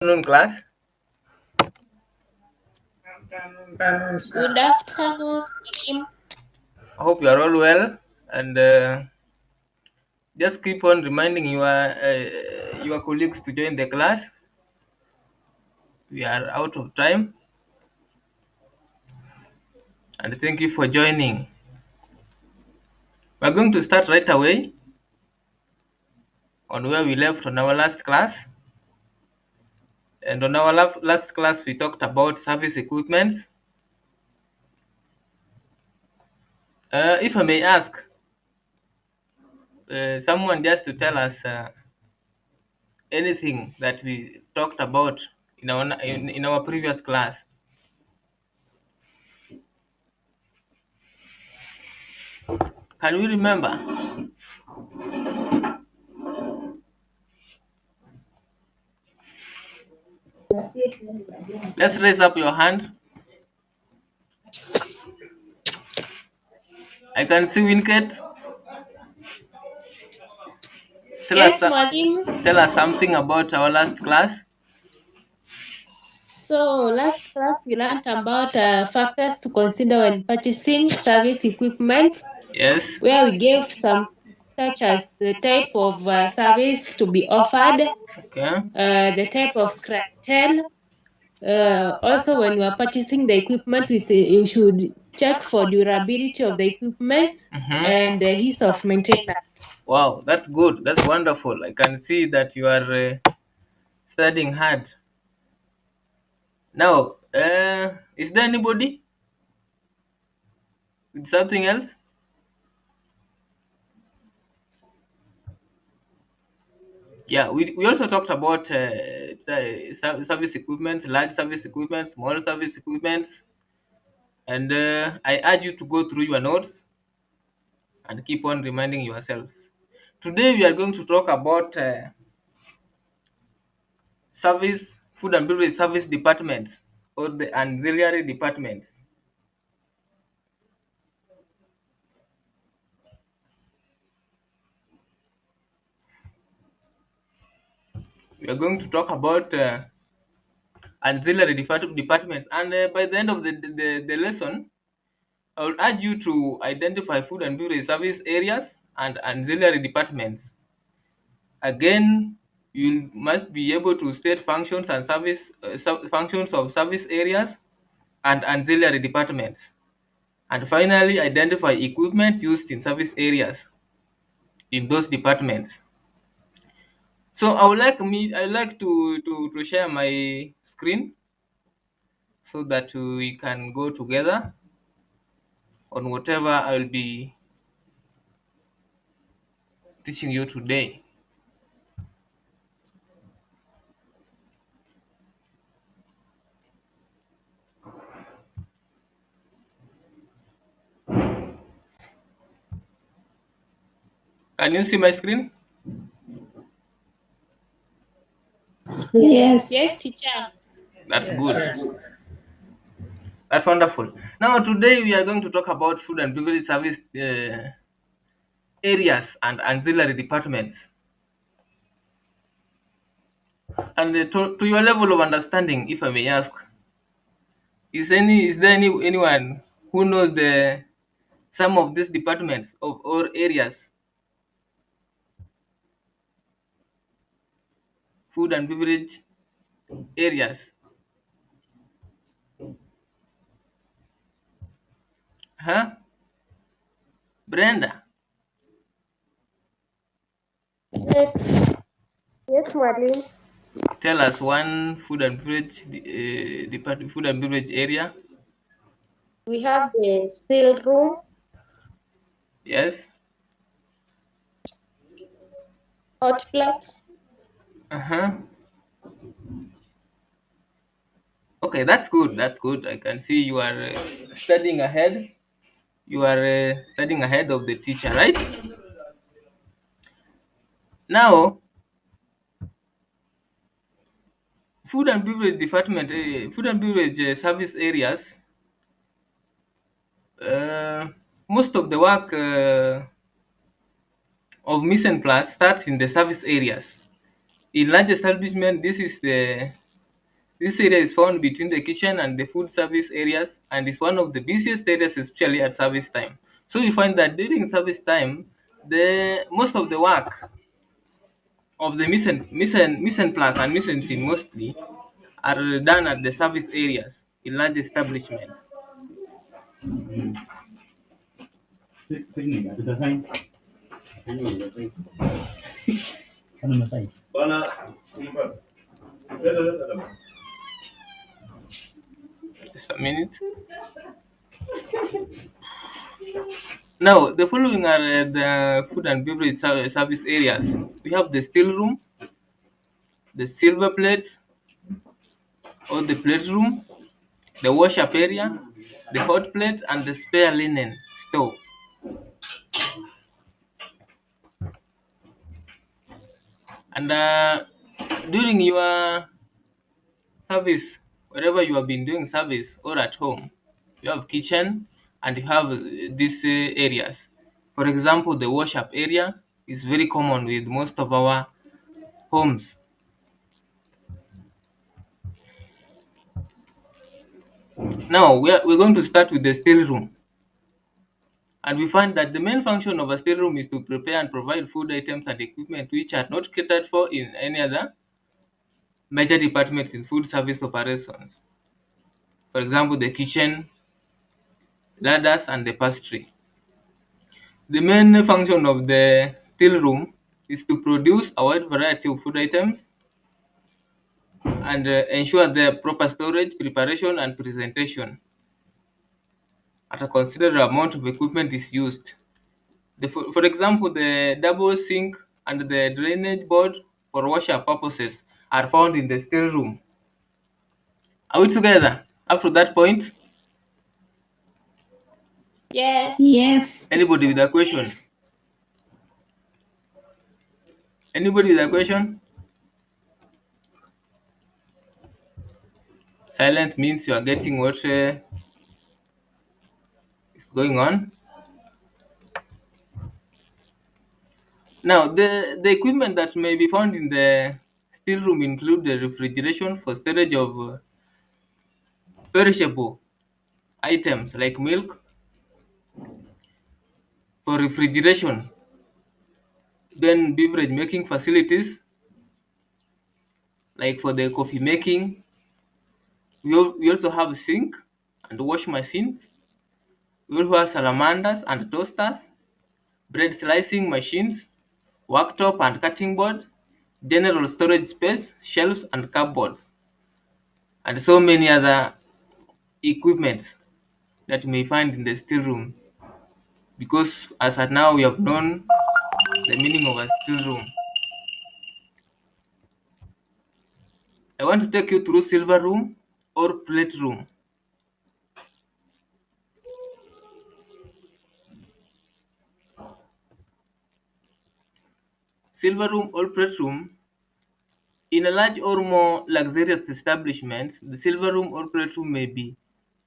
Afternoon, class. Good afternoon, team. Hope you are all well, and just keep on reminding your colleagues to join the class. We are out of time, and thank you for joining. We're going to start right away on where we left on our last class. And on our last class, we talked about service equipments. If I may ask, someone just to tell us anything that we talked about in our previous class. Can we remember? Let's raise up your hand. I can see Winket. Tell us, Yes, Mwalimu. tell us something about our last class. So last class we learned about factors to consider when purchasing service equipment, Yes. where we gave some such as the type of service to be offered, Okay. the type of clientele. Also, when you are purchasing the equipment, you should check for durability of the equipment and the ease of maintenance. Wow, that's good. That's wonderful. I can see that you are studying hard. Now, is there anybody with something else? Yeah, we also talked about service equipment, large service equipment, small service equipment, and I urge you to go through your notes and keep on reminding yourself. Today we are going to talk about service, food and beverage service departments or the ancillary departments. We are going to talk about departments, and by the end of the lesson, I will urge you to identify food and beverage service areas and ancillary departments. Again, you must be able to state functions and functions of service areas and ancillary departments. And finally, identify equipment used in service areas in those departments. So I would like to share my screen so that we can go together on whatever I will be teaching you today. Can you see my screen? Yes, teacher. That's good. That's wonderful. Now, today we are going to talk about food and beverage service areas and ancillary departments. And to your level of understanding, if I may ask, is there anyone who knows the some of these departments of or areas, food and beverage areas? Huh? Brenda, Yes, yes, Mwalimu. tell us one food and beverage food and beverage area. We have the still room, Yes. hot plate. Uh-huh. Okay, that's good. That's good. I can see you are studying ahead. You are studying ahead of the teacher, right? Now, food and beverage service areas. Most of the work of mise en place starts in the service areas. In large establishment, this is the This area is found between the kitchen and the food service areas and is one of the busiest areas, especially at service time. So we find that during service time, the most of the work of the mission plus and mission scene mostly are done at the service areas in large establishments. Just a minute. Now, the following are the food and beverage service areas. We have the still room, the silver plates or the plate room, the wash up area, the hot plate, and the spare linen store. And during your service, wherever you have been doing service or at home, you have kitchen and you have these areas. For example, the wash up area is very common with most of our homes. Now, we're going to start with the still room. And we find that the main function of a still room is to prepare and provide food items and equipment which are not catered for in any other major departments in food service operations. For example, the kitchen, ladders, and the pastry. The main function of the still room is to produce a wide variety of food items and ensure their proper storage, preparation, and presentation. At a considerable amount of equipment is used. For example, the double sink and the drainage board for washer purposes are found in the still room. Are we together up to that point? Yes. Anybody with a question? Anybody with a question? Silent means you are getting what is going on. Now, the equipment that may be found in the still room include the refrigeration for storage of perishable items like milk, for refrigeration, then beverage making facilities like for the coffee making. We also have sink and wash machines. We also have salamanders and toasters, bread slicing machines, worktop and cutting board, general storage space, shelves and cupboards, and so many other equipments that you may find in the still room. Because as at now we have known the meaning of a still room. I want to take you through silver room or plate room. Silver room or plate room. In a large or more luxurious establishment, the silver room or plate room may be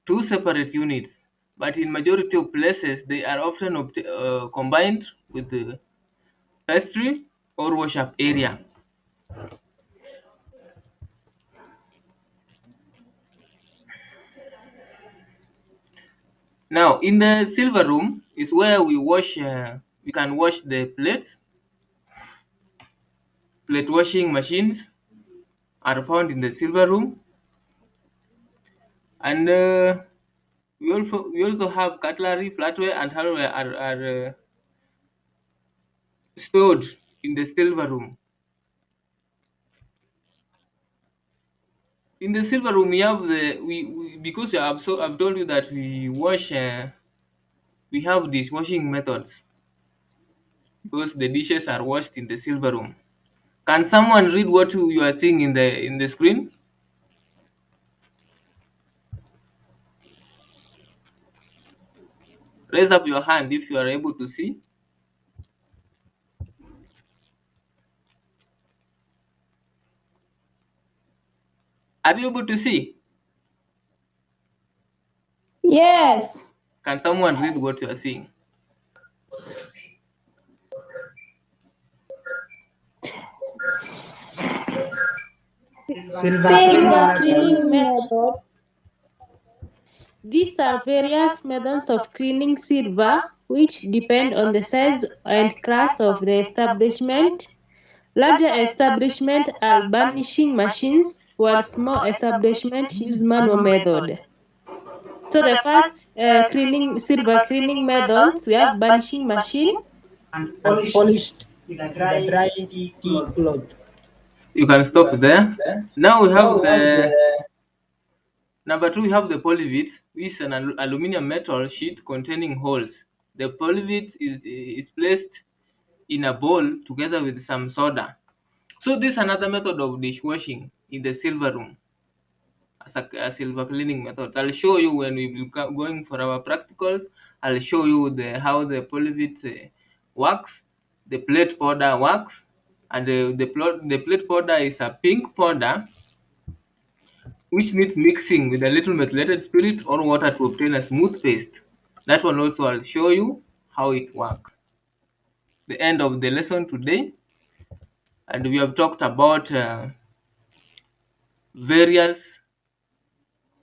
two separate units, but in majority of places they are often combined with the pastry or wash-up area. Now, in the silver room is where we can wash the plates. Plate washing machines are found in the silver room, and we also have cutlery, flatware, and hardware are stored in the silver room. In the silver room, we have we because I've told you that we wash. We have dishwashing methods because the dishes are washed in the silver room. Can someone read what you are seeing in the screen? Raise up your hand if you are able to see. Are you able to see? Yes. Can someone read what you are seeing? Silver cleaning Silver cleaning methods. method. These are various methods of cleaning silver which depend on the size and class of the establishment. Larger establishments are burnishing machines, while small establishments use manual method. So the first cleaning silver cleaning methods, we have burnishing machine. And polished with a dry tea cloth. You can stop there. Now we have the number two. We have the polyvit, which is an aluminum metal sheet containing holes. The polyvit is placed in a bowl together with some soda. So this is another method of dishwashing in the silver room as a silver cleaning method. I'll show you when we will going for our practicals. I'll show you how the polyvit works, the plate powder works, and the plate powder is a pink powder which needs mixing with a little methylated spirit or water to obtain a smooth paste. That one also I'll show you how it works. The end of the lesson today, and we have talked about various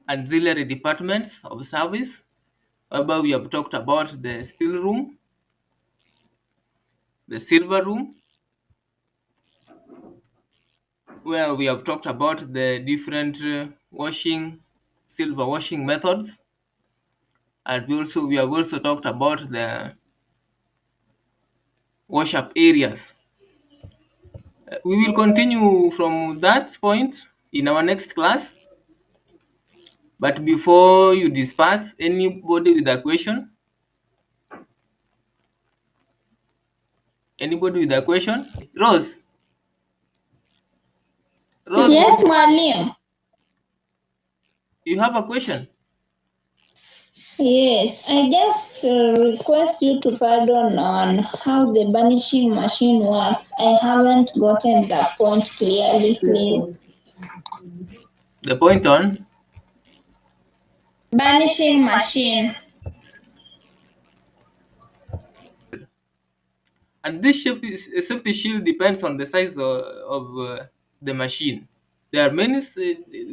auxiliary departments of service, whereby we have talked about the steel room, the silver room, where we have talked about the different silver washing methods, and we have also talked about the wash up areas. We will continue from that point in our next class. But before you disperse, anybody with a question? Anybody with a question? Rose, Rose, Yes, Malim. you have a question? Yes, I just request you to pardon on how the banishing machine works. I haven't gotten the point clearly, please. The point on Banishing machine. and this safety shield depends on the size of the machine. There are many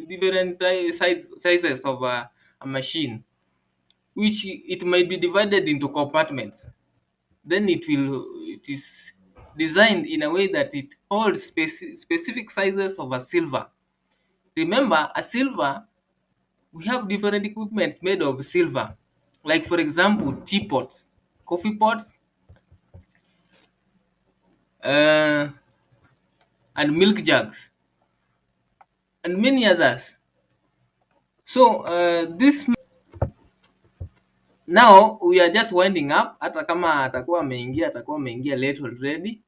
different sizes of a machine, which it might be divided into compartments. Then it is designed in a way that it holds specific sizes of a silver. Remember, a silver, we have different equipment made of silver, like for example teapots, coffee pots, uh, and milk jugs, and many others. So this now we are just winding up. Hata kama atakuwa ameingia late already.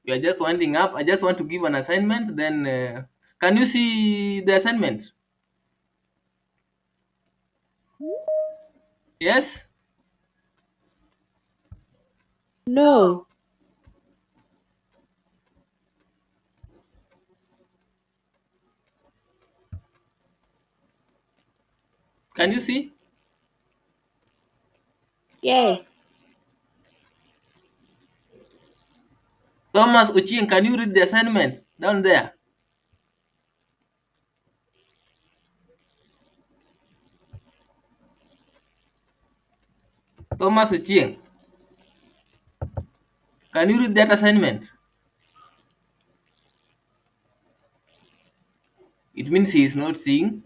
We are just winding up. I just want to give an assignment. Then can you see the assignment? Yes. No. Can you see? Yes. Thomas Uchieng, can you read the assignment down there? Thomas Uchieng, can you read that assignment? It means he is not seeing.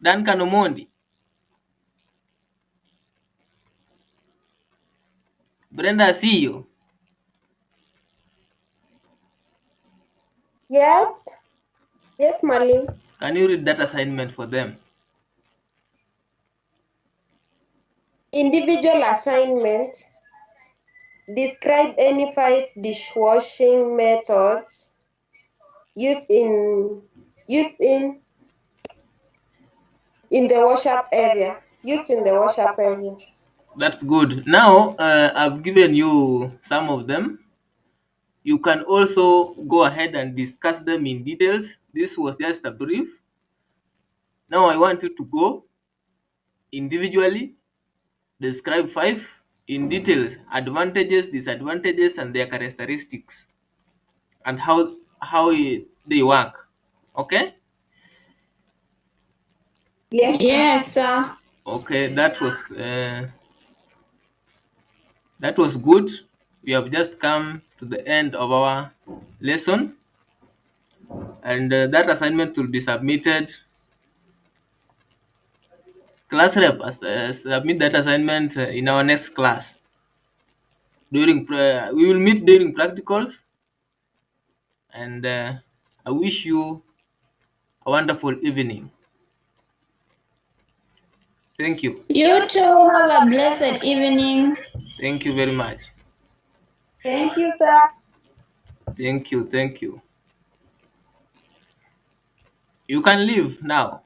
Duncan Omondi, Brenda Asiyo, Yes, yes, Malim. can you read that assignment for them? Individual assignment. Describe any 5 dishwashing methods used in used in the wash up area. Used in the wash up area. That's good. Now I've given you some of them. You can also go ahead and discuss them in details. This was just a brief. Now I want you to go individually, describe 5 in details, advantages, disadvantages, and their characteristics, and how they work. Okay? Yes, sir. Yes, sir. Okay, that was good. We have just come to the end of our lesson, and that assignment will be submitted. Class rep submit that assignment in our next class. We will meet during practicals, and I wish you a wonderful evening. Thank you. You too have a blessed evening. Thank you very much. Thank you, sir. Thank you. Thank you. You can leave now.